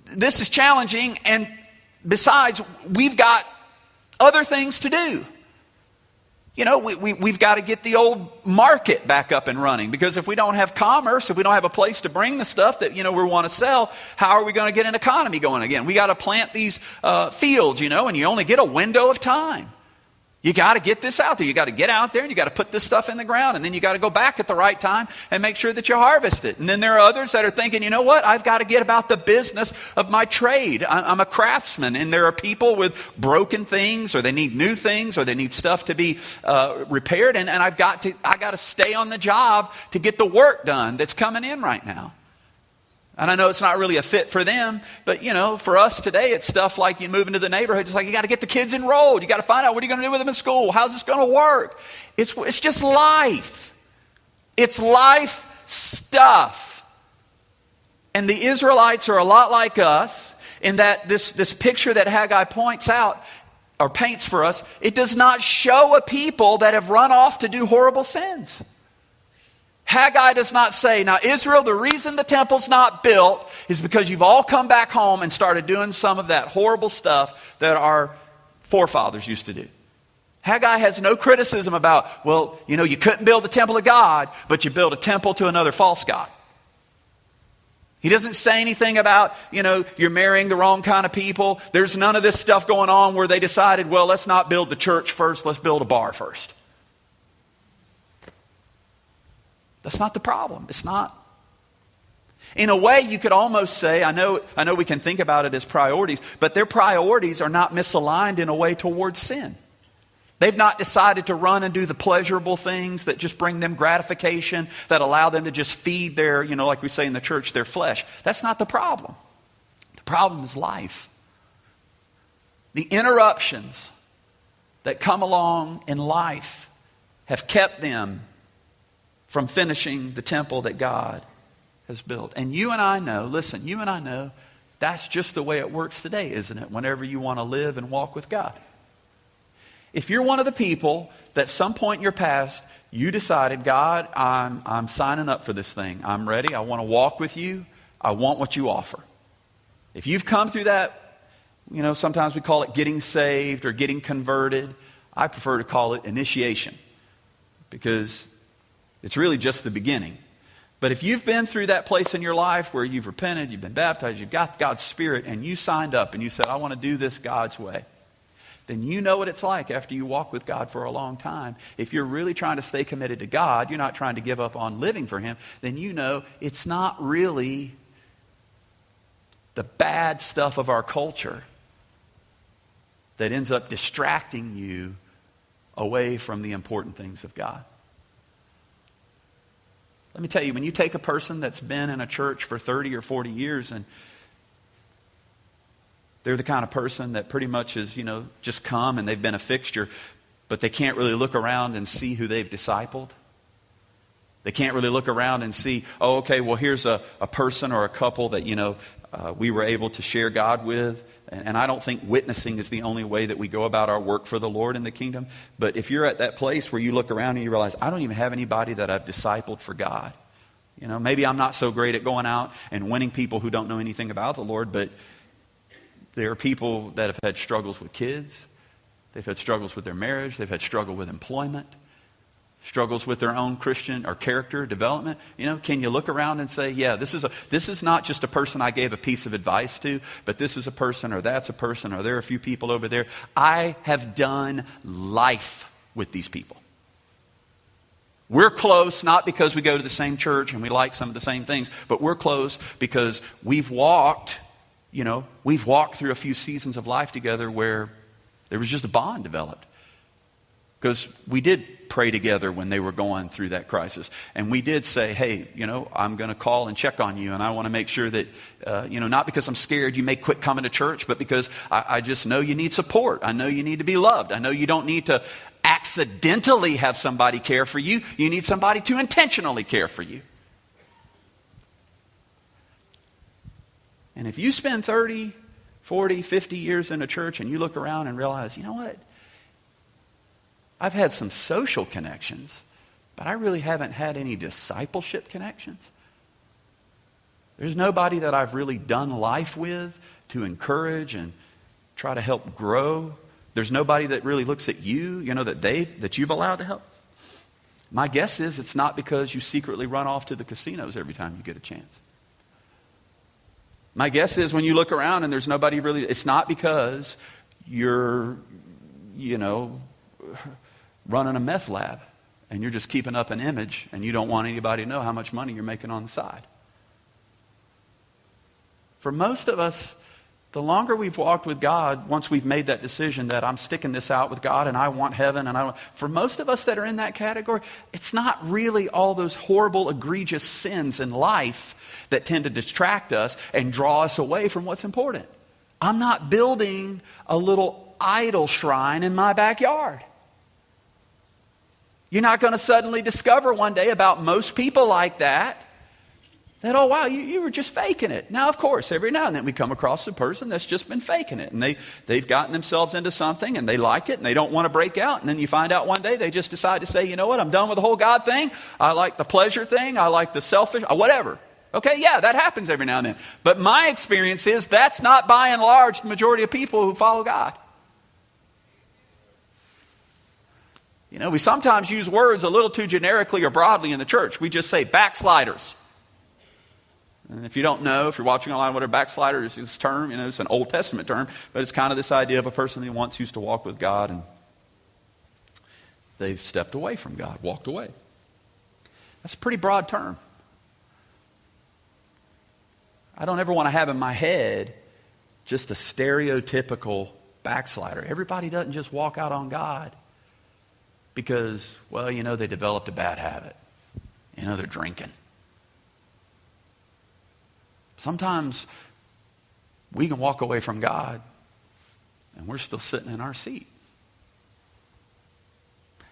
this is challenging. And besides, we've got other things to do. We've got to get the old market back up and running, because if we don't have commerce, if we don't have a place to bring the stuff that, we want to sell, how are we going to get an economy going again? We got to plant these fields, and you only get a window of time. You got to get this out there. You got to get out there and you got to put this stuff in the ground, and then you got to go back at the right time and make sure that you harvest it. And then there are others that are thinking, you know what? I've got to get about the business of my trade. I'm a craftsman, and there are people with broken things, or they need new things, or they need stuff to be repaired, and I got to stay on the job to get the work done that's coming in right now. And I know it's not really a fit for them, but for us today, it's stuff like you move into the neighborhood. It's like you got to get the kids enrolled. You got to find out what are you going to do with them in school. How's this going to work? It's just life. It's life stuff. And the Israelites are a lot like us in that this picture that Haggai points out or paints for us, it does not show a people that have run off to do horrible sins. Haggai does not say, now Israel, the reason the temple's not built is because you've all come back home and started doing some of that horrible stuff that our forefathers used to do. Haggai has no criticism about, you couldn't build the temple of God, but you built a temple to another false god. He doesn't say anything about, you're marrying the wrong kind of people. There's none of this stuff going on where they decided, let's not build the church first, let's build a bar first. That's not the problem. It's not. In a way, you could almost say, I know we can think about it as priorities, but their priorities are not misaligned in a way towards sin. They've not decided to run and do the pleasurable things that just bring them gratification, that allow them to just feed their, like we say in the church, their flesh. That's not the problem. The problem is life. The interruptions that come along in life have kept them from finishing the temple that God has built. And you and I know, listen, you and I know that's just the way it works today, isn't it? Whenever you want to live and walk with God. If you're one of the people that some point in your past, you decided, God, I'm signing up for this thing. I'm ready. I want to walk with you. I want what you offer. If you've come through that, sometimes we call it getting saved or getting converted. I prefer to call it initiation because it's really just the beginning. But if you've been through that place in your life where you've repented, you've been baptized, you've got God's Spirit, and you signed up and you said, I want to do this God's way, then you know what it's like after you walk with God for a long time. If you're really trying to stay committed to God, you're not trying to give up on living for Him, then you know it's not really the bad stuff of our culture that ends up distracting you away from the important things of God. Let me tell you, when you take a person that's been in a church for 30 or 40 years and they're the kind of person that pretty much is, just come and they've been a fixture, but they can't really look around and see who they've discipled. They can't really look around and see, oh, okay, well, here's a person or a couple that, we were able to share God with. And I don't think witnessing is the only way that we go about our work for the Lord in the kingdom. But if you're at that place where you look around and you realize, I don't even have anybody that I've discipled for God. Maybe I'm not so great at going out and winning people who don't know anything about the Lord, but there are people that have had struggles with kids. They've had struggles with their marriage. They've had struggle with employment. Struggles with their own Christian or character development. Can you look around and say, yeah, this is not just a person I gave a piece of advice to, but this is a person, or that's a person, or there are a few people over there. I have done life with these people. We're close not because we go to the same church and we like some of the same things, but we're close because we've walked through a few seasons of life together where there was just a bond developed. Because we did pray together when they were going through that crisis. And we did say, hey, I'm going to call and check on you. And I want to make sure that, not because I'm scared you may quit coming to church, but because I just know you need support. I know you need to be loved. I know you don't need to accidentally have somebody care for you. You need somebody to intentionally care for you. And if you spend 30, 40, 50 years in a church and you look around and realize, you know what? I've had some social connections, but I really haven't had any discipleship connections. There's nobody that I've really done life with to encourage and try to help grow. There's nobody that really looks at you, that you've allowed to help. My guess is it's not because you secretly run off to the casinos every time you get a chance. My guess is when you look around and there's nobody really, it's not because you're, running a meth lab and you're just keeping up an image and you don't want anybody to know how much money you're making on the side. For most of us, the longer we've walked with God, once we've made that decision that I'm sticking this out with God and I want heaven, for most of us that are in that category, it's not really all those horrible, egregious sins in life that tend to distract us and draw us away from what's important. I'm not building a little idol shrine in my backyard. You're not going to suddenly discover one day about most people like that, oh, wow, you were just faking it. Now, of course, every now and then we come across a person that's just been faking it. And they've gotten themselves into something and they like it and they don't want to break out. And then you find out one day they just decide to say, you know what, I'm done with the whole God thing. I like the pleasure thing. I like the selfish, whatever. Okay, yeah, that happens every now and then. But my experience is that's not by and large the majority of people who follow God. We sometimes use words a little too generically or broadly in the church. We just say backsliders. And if you don't know, if you're watching online, what a backslider is, this term, it's an Old Testament term, but it's kind of this idea of a person who once used to walk with God and they've stepped away from God, walked away. That's a pretty broad term. I don't ever want to have in my head just a stereotypical backslider. Everybody doesn't just walk out on God because, they developed a bad habit. They're drinking. Sometimes we can walk away from God and we're still sitting in our seat.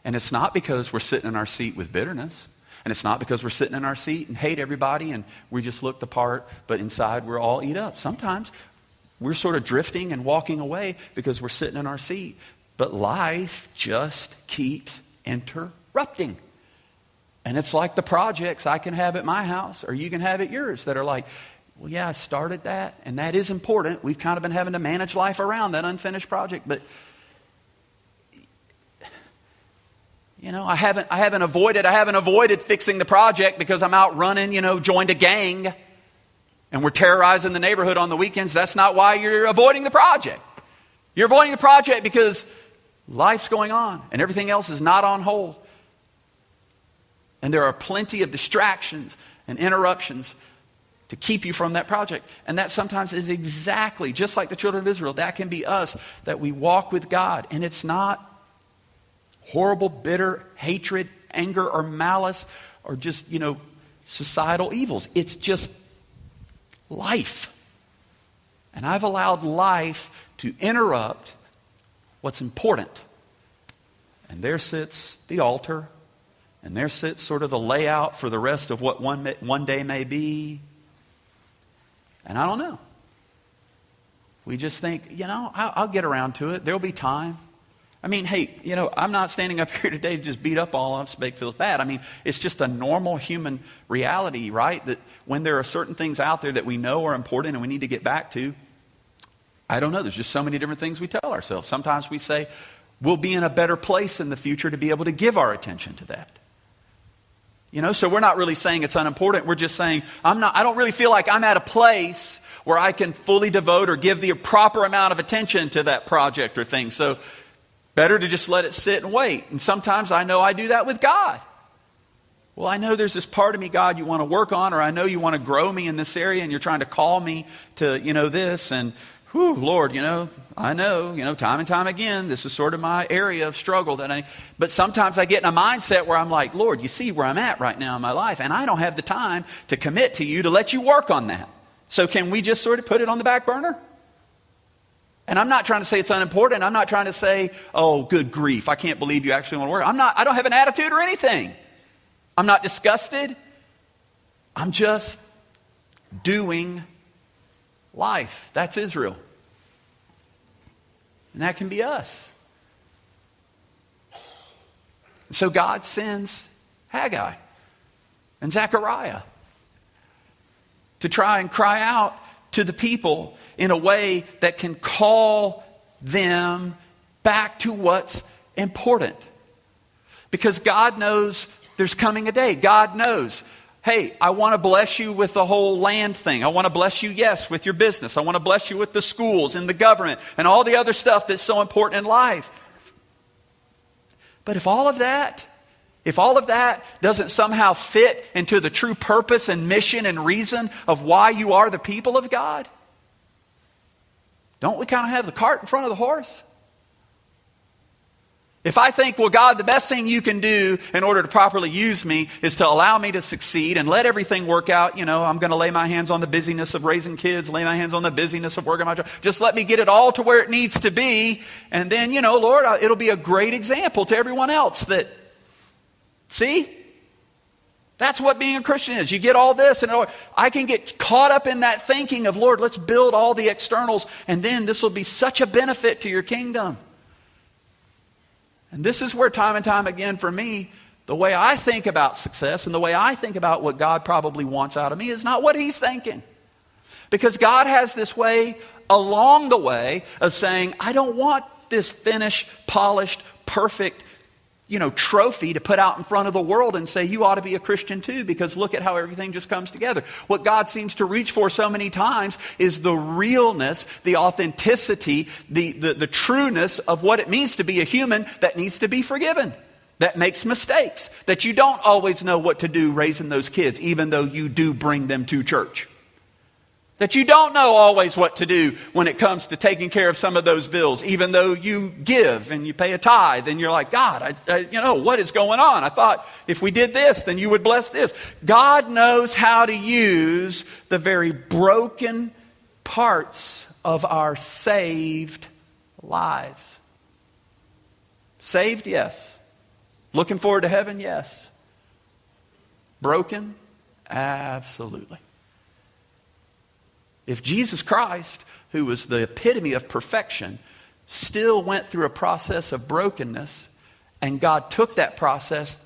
And it's not because we're sitting in our seat with bitterness. And it's not because we're sitting in our seat and hate everybody and we just look the part, but inside we're all eat up. Sometimes we're sort of drifting and walking away because we're sitting in our seat. But life just keeps interrupting. And it's like the projects I can have at my house or you can have at yours that are like, well, yeah, I started that and that is important. We've kind of been having to manage life around that unfinished project. But you know, I haven't avoided fixing the project because I'm out running, joined a gang and we're terrorizing the neighborhood on the weekends. That's not why you're avoiding the project. You're avoiding the project because life's going on and everything else is not on hold. And there are plenty of distractions and interruptions to keep you from that project. And that sometimes is exactly, just like the children of Israel, that can be us, that we walk with God. And it's not horrible, bitter hatred, anger, or malice, or just, societal evils. It's just life. And I've allowed life to interrupt what's important. And there sits the altar, and there sits sort of the layout for the rest of what one day may be. And I don't know. We just think, I'll get around to it. There'll be time. I mean, hey, I'm not standing up here today to just beat up all of us, make feel bad. I mean, it's just a normal human reality, right? That when there are certain things out there that we know are important and we need to get back to, I don't know, there's just so many different things we tell ourselves. Sometimes we say, we'll be in a better place in the future to be able to give our attention to that. So we're not really saying it's unimportant. We're just saying, I don't really feel like I'm at a place where I can fully devote or give the proper amount of attention to that project or thing. So better to just let it sit and wait. And sometimes I know I do that with God. Well, I know there's this part of me, God, you want to work on, or I know you want to grow me in this area and you're trying to call me to, this. And, Lord, I know, time and time again, this is sort of my area of struggle. But sometimes I get in a mindset where I'm like, Lord, you see where I'm at right now in my life, and I don't have the time to commit to you to let you work on that. So can we just sort of put it on the back burner? And I'm not trying to say it's unimportant. I'm not trying to say, oh, good grief, I can't believe you actually want to work. I don't have an attitude or anything. I'm not disgusted. I'm just doing life. That's Israel. And that can be us. So God sends Haggai and Zechariah to try and cry out to the people in a way that can call them back to what's important. Because God knows there's coming a day. God knows, hey, I want to bless you with the whole land thing. I want to bless you, yes, with your business. I want to bless you with the schools and the government and all the other stuff that's so important in life. But if all of that doesn't somehow fit into the true purpose and mission and reason of why you are the people of God, don't we kind of have the cart in front of the horse? If I think, well, God, the best thing you can do in order to properly use me is to allow me to succeed and let everything work out, I'm going to lay my hands on the busyness of raising kids, lay my hands on the busyness of working my job. Just let me get it all to where it needs to be. And then, Lord, it'll be a great example to everyone else that, see? That's what being a Christian is. You get all this, and I can get caught up in that thinking of, Lord, let's build all the externals, and then this will be such a benefit to your kingdom. And this is where time and time again for me, the way I think about success and the way I think about what God probably wants out of me is not what He's thinking. Because God has this way along the way of saying, I don't want this finished, polished, perfect, trophy to put out in front of the world and say, you ought to be a Christian too, because look at how everything just comes together. What God seems to reach for so many times is the realness, the authenticity, the trueness of what it means to be a human that needs to be forgiven, that makes mistakes, that you don't always know what to do raising those kids, even though you do bring them to church. That you don't know always what to do when it comes to taking care of some of those bills, even though you give and you pay a tithe and you're like, God, what is going on? I thought if we did this, then you would bless this. God knows how to use the very broken parts of our saved lives. Saved, yes. Looking forward to heaven? Yes. Broken? Absolutely. If Jesus Christ, who was the epitome of perfection, still went through a process of brokenness, and God took that process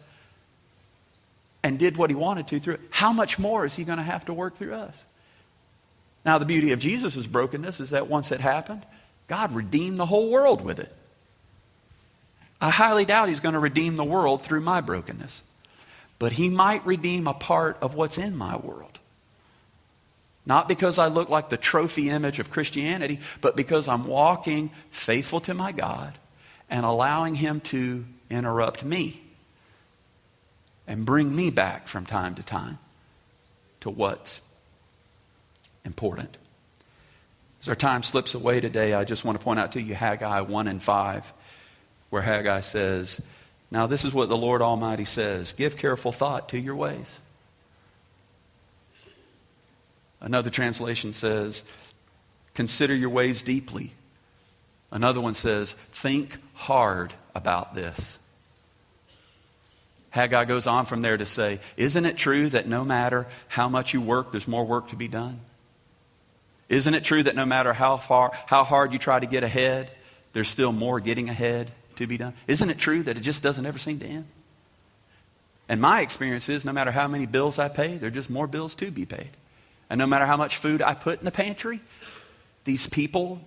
and did what he wanted to through it, how much more is he going to have to work through us? Now, the beauty of Jesus' brokenness is that once it happened, God redeemed the whole world with it. I highly doubt he's going to redeem the world through my brokenness. But he might redeem a part of what's in my world. Not because I look like the trophy image of Christianity, but because I'm walking faithful to my God and allowing him to interrupt me and bring me back from time to time to what's important. As our time slips away today, I just want to point out to you Haggai 1 and 5, where Haggai says, now this is what the Lord Almighty says, give careful thought to your ways. Another translation says, consider your ways deeply. Another one says, think hard about this. Haggai goes on from there to say, isn't it true that no matter how much you work, there's more work to be done? Isn't it true that no matter how hard you try to get ahead, there's still more getting ahead to be done? Isn't it true that it just doesn't ever seem to end? And my experience is no matter how many bills I pay, there are just more bills to be paid. And no matter how much food I put in the pantry, these people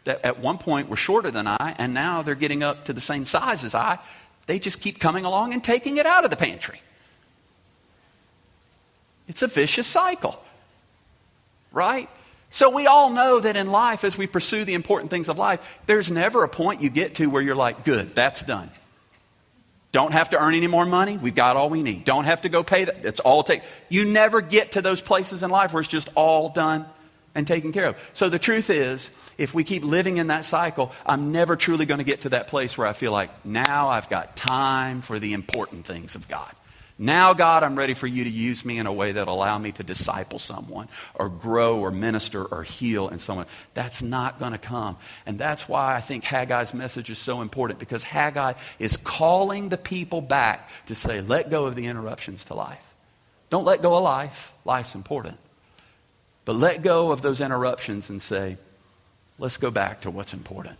that at one point were shorter than I, and now they're getting up to the same size as I, they just keep coming along and taking it out of the pantry. It's a vicious cycle, right? So we all know that in life, as we pursue the important things of life, there's never a point you get to where you're like, good, that's done. Don't have to earn any more money. We've got all we need. Don't have to go pay that. It's all take. You never get to those places in life where it's just all done and taken care of. So the truth is, if we keep living in that cycle, I'm never truly going to get to that place where I feel like, now I've got time for the important things of God. Now, God, I'm ready for you to use me in a way that will allow me to disciple someone or grow or minister or heal in someone. That's not going to come. And that's why I think Haggai's message is so important, because Haggai is calling the people back to say, let go of the interruptions to life. Don't let go of life. Life's important. But let go of those interruptions and say, let's go back to what's important.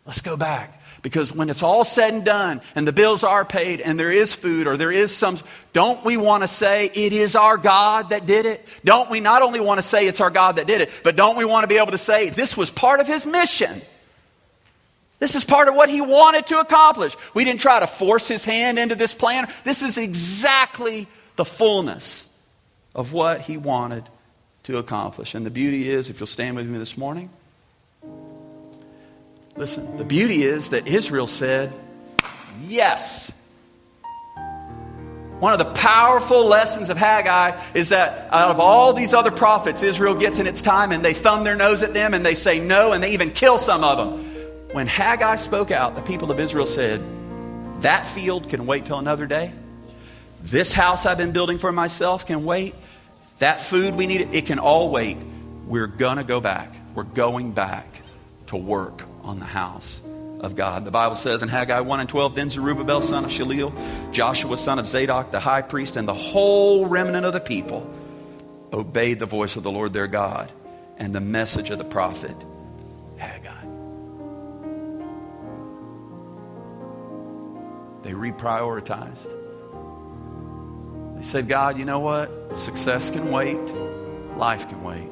Let's go back. Because when it's all said and done and the bills are paid and there is food or there is some, don't we want to say it is our God that did it? Don't we not only want to say it's our God that did it, but don't we want to be able to say this was part of his mission? This is part of what he wanted to accomplish. We didn't try to force his hand into this plan. This is exactly the fullness of what he wanted to accomplish. And the beauty is, if you'll stand with me this morning, listen, the beauty is that Israel said, yes. One of the powerful lessons of Haggai is that out of all these other prophets Israel gets in its time, and they thumb their nose at them and they say no, and they even kill some of them. When Haggai spoke out, the people of Israel said, that field can wait till another day. This house I've been building for myself can wait. That food we need, it can all wait. We're going to go back. We're going back to work on the house of God. The Bible says in Haggai 1 and 12, then Zerubbabel son of Shealtiel, Joshua son of Zadok, the high priest, and the whole remnant of the people obeyed the voice of the Lord their God and the message of the prophet Haggai. They reprioritized. They said, God, you know what? Success can wait. Life can wait.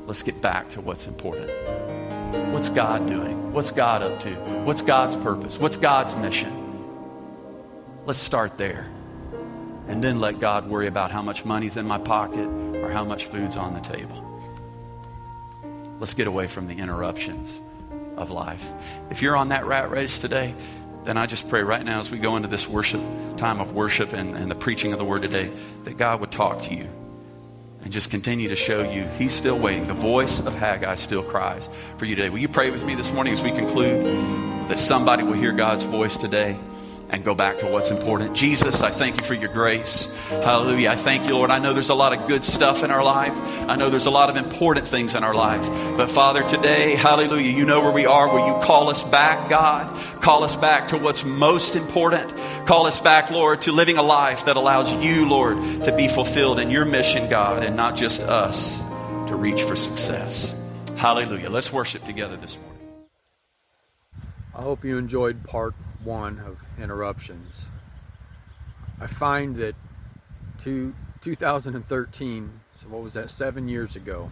Let's get back to what's important. What's God doing? What's God up to? What's God's purpose? What's God's mission? Let's start there. And then let God worry about how much money's in my pocket or how much food's on the table. Let's get away from the interruptions of life. If you're on that rat race today, then I just pray right now as we go into this time of worship and the preaching of the word today, that God would talk to you and just continue to show you he's still waiting. The voice of Haggai still cries for you today. Will you pray with me this morning as we conclude, that somebody will hear God's voice today and go back to what's important. Jesus, I thank you for your grace. Hallelujah. I thank you, Lord. I know there's a lot of good stuff in our life. I know there's a lot of important things in our life. But Father, today, hallelujah, you know where we are. Will you call us back, God? Call us back to what's most important. Call us back, Lord, to living a life that allows you, Lord, to be fulfilled in your mission, God, and not just us to reach for success. Hallelujah. Let's worship together this morning. I hope you enjoyed part 1 of Interruptions. I find that 2013, so what was that, 7 years ago,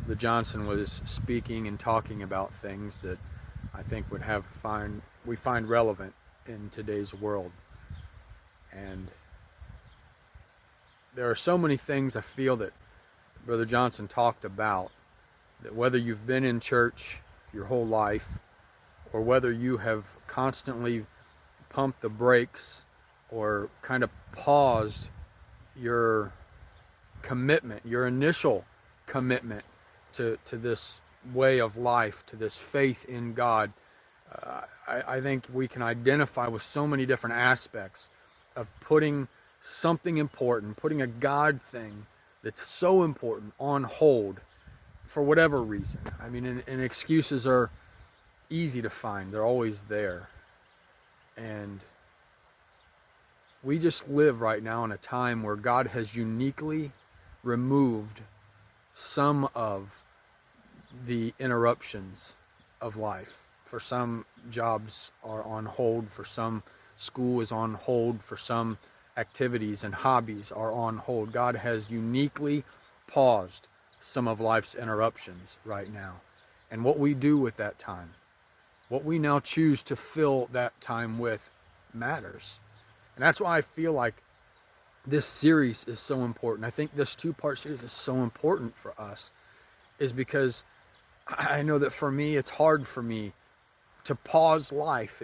the Johnson was speaking and talking about things that I think we find relevant in today's world. And there are so many things I feel that Brother Johnson talked about, that whether you've been in church your whole life, or whether you have constantly pumped the brakes or kind of paused your commitment, your initial commitment to this way of life, to this faith in God, I think we can identify with so many different aspects of putting something important, putting a God thing that's so important on hold for whatever reason. I mean, and excuses are easy to find. They're always there. And we just live right now in a time where God has uniquely removed some of the interruptions of life. For some, jobs are on hold. For some, school is on hold. For some, activities and hobbies are on hold. God has uniquely paused some of life's interruptions right now. And what we do with that time, what we now choose to fill that time with, matters. And that's why I feel like this series is so important. I think this 2-part series is so important for us, is because I know that for me, it's hard for me to pause life.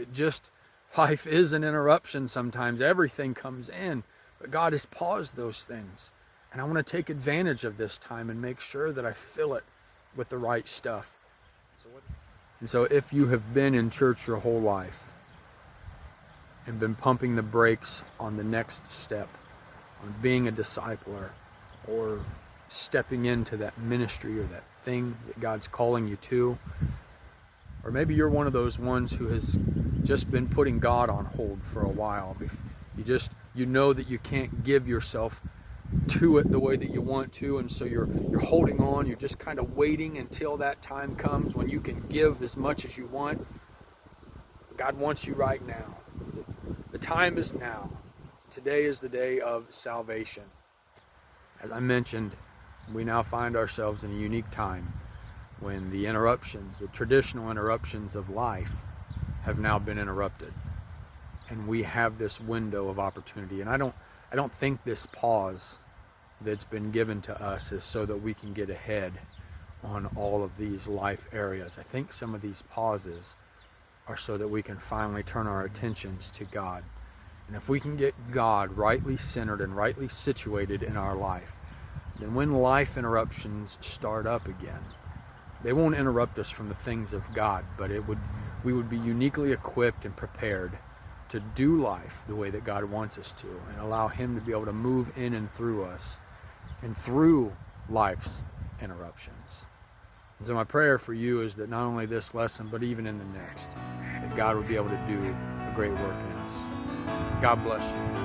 Life is an interruption sometimes. Everything comes in, but God has paused those things. And I want to take advantage of this time and make sure that I fill it with the right stuff. And so if you have been in church your whole life and been pumping the brakes on the next step, on being a discipler, or stepping into that ministry or that thing that God's calling you to, or maybe you're one of those ones who has just been putting God on hold for a while. You know that you can't give yourself to it the way that you want to, and so you're holding on. You're just kind of waiting until that time comes when you can give as much as you want. God wants you right now. The time is now. Today is the day of salvation. As I mentioned, we now find ourselves in a unique time when the interruptions, the traditional interruptions of life, have now been interrupted, and we have this window of opportunity. And I don't think this pause that's been given to us is so that we can get ahead on all of these life areas. I think some of these pauses are so that we can finally turn our attentions to God. And if we can get God rightly centered and rightly situated in our life, then when life interruptions start up again, they won't interrupt us from the things of God, but we would be uniquely equipped and prepared to do life the way that God wants us to, and allow Him to be able to move in and through us and through life's interruptions. And so my prayer for you is that not only this lesson, but even in the next, that God would be able to do a great work in us. God bless you.